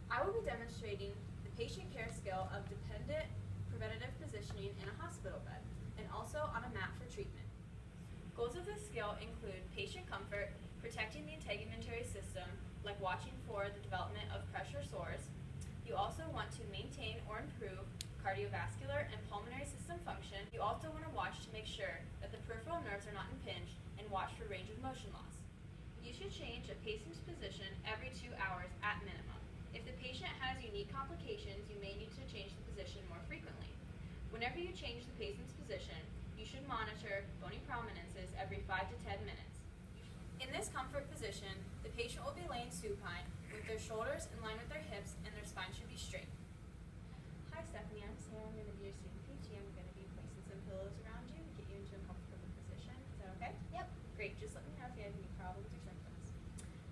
I will be demonstrating the patient care skill of dependent preventative positioning in a hospital bed and also on a mat for treatment. Goals of this skill include patient comfort, protecting the integumentary system, like watching for the development of pressure sores. You also want to maintain or improve cardiovascular and pulmonary system function. You also want to watch to make sure that the peripheral nerves are not impinged and watch for range of motion loss. You should change a patient's position every 2 hours at minimum. If the patient has unique complications, you may need to change the position more frequently. Whenever you change the patient's position, you should monitor bony prominences every 5 to 10 minutes. In this comfort position, the patient will be laying supine with their shoulders in line with their hips and their spine should be straight. Hi Stephanie, I'm Sarah. I'm going to be your student PT. I'm going to be placing some pillows around you to get you into a comfortable position. Is that okay? Yep. Great. Just let me know if you have any problems or symptoms.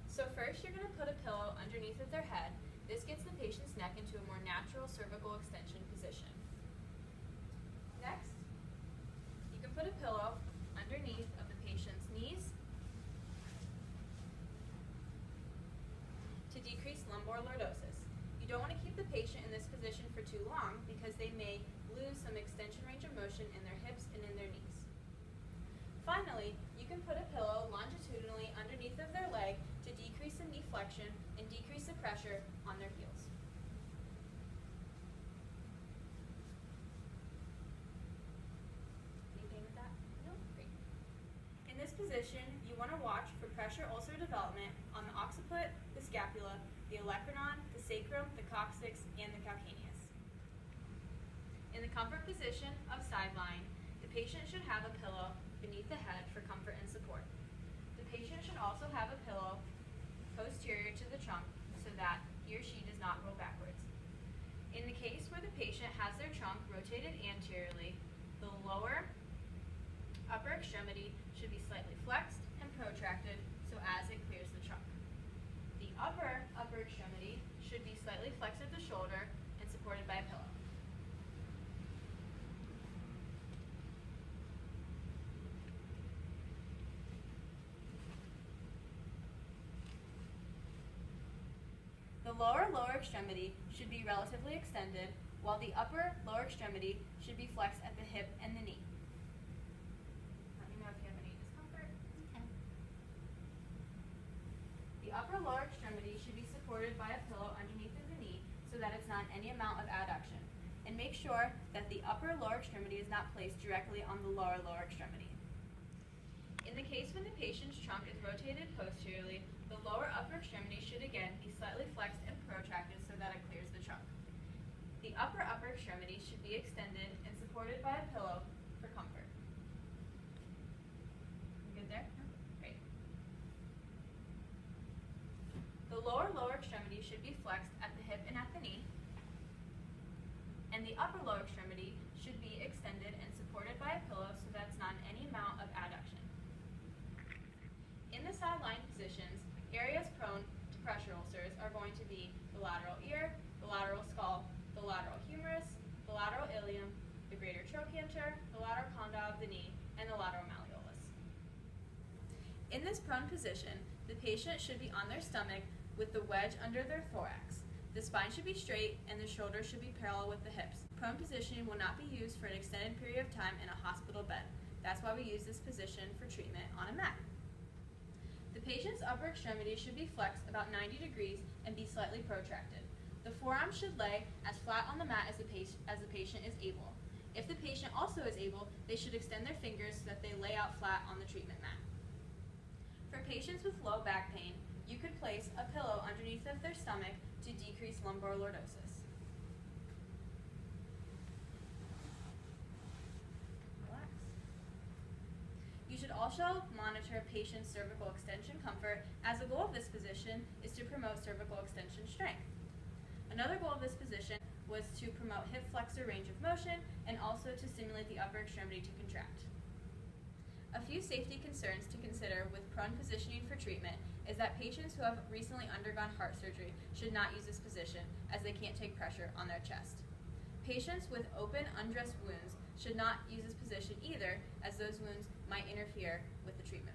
So first, you're going to put a pillow underneath of their head. This gets the patient's neck into a more natural cervical extension position. Next, you can put a pillow underneath of the patient's knees to decrease lumbar lordosis. You don't want to keep the patient in this position for too long because they may lose some extension range of motion in their hips and in their knees. Finally, you can put a pillow longitudinally underneath of their leg to decrease the knee flexion and decrease the pressure on their heels. Anything with that? No? Great. In this position, you want to watch for pressure ulcer development on the occiput, the scapula, the olecranon, the sacrum, the coccyx, and the calcaneus. In the comfort position of side lying, the patient should have a pillow beneath the head for comfort and support. The patient should also have a pillow posterior to the trunk so that he or she does not roll backwards. In the case where the patient has their trunk rotated anteriorly, the lower upper extremity should be slightly flexed and protracted so as it clears the trunk. The upper extremity should be slightly flexed at the shoulder and supported by a pillow. The lower extremity should be relatively extended, while the lower extremity should be flexed at the hip and the knee. Let me know if you have any discomfort. Okay. The lower extremity should be supported by a pillow underneath of the knee so that it's not any amount of adduction. And make sure that the lower extremity is not placed directly on the lower extremity. In the case when the patient's trunk is rotated posteriorly, the lower upper extremity should again be slightly flexed and protracted so that it clears the trunk. The upper extremity should be extended and supported by a pillow for comfort. You good there? Great. The lower extremity should be flexed at the hip and at the knee, and the upper lower extremity should be extended and supported by a pillow so that's not any amount of adduction. In the side lying positions, areas prone to pressure ulcers are going to be the lateral ear, the lateral skull, the lateral humerus, the lateral ilium, the greater trochanter, the lateral condyle of the knee, and the lateral malleolus. In this prone position, the patient should be on their stomach with the wedge under their thorax. The spine should be straight and the shoulders should be parallel with the hips. Prone positioning will not be used for an extended period of time in a hospital bed. That's why we use this position for treatment on a mat. The patient's upper extremity should be flexed about 90 degrees and be slightly protracted. The forearm should lay as flat on the mat as the patient is able. If the patient also is able, they should extend their fingers so that they lay out flat on the treatment mat. For patients with low back pain, you could place a pillow underneath of their stomach to decrease lumbar lordosis. Relax. You should also monitor a patient's cervical extension comfort, as the goal of this position is to promote cervical extension strength. Another goal of this position was to promote hip flexor range of motion and also to stimulate the upper extremity to contract. A few safety concerns to consider with prone positioning for treatment is that patients who have recently undergone heart surgery should not use this position as they can't take pressure on their chest. Patients with open, undressed wounds should not use this position either, as those wounds might interfere with the treatment.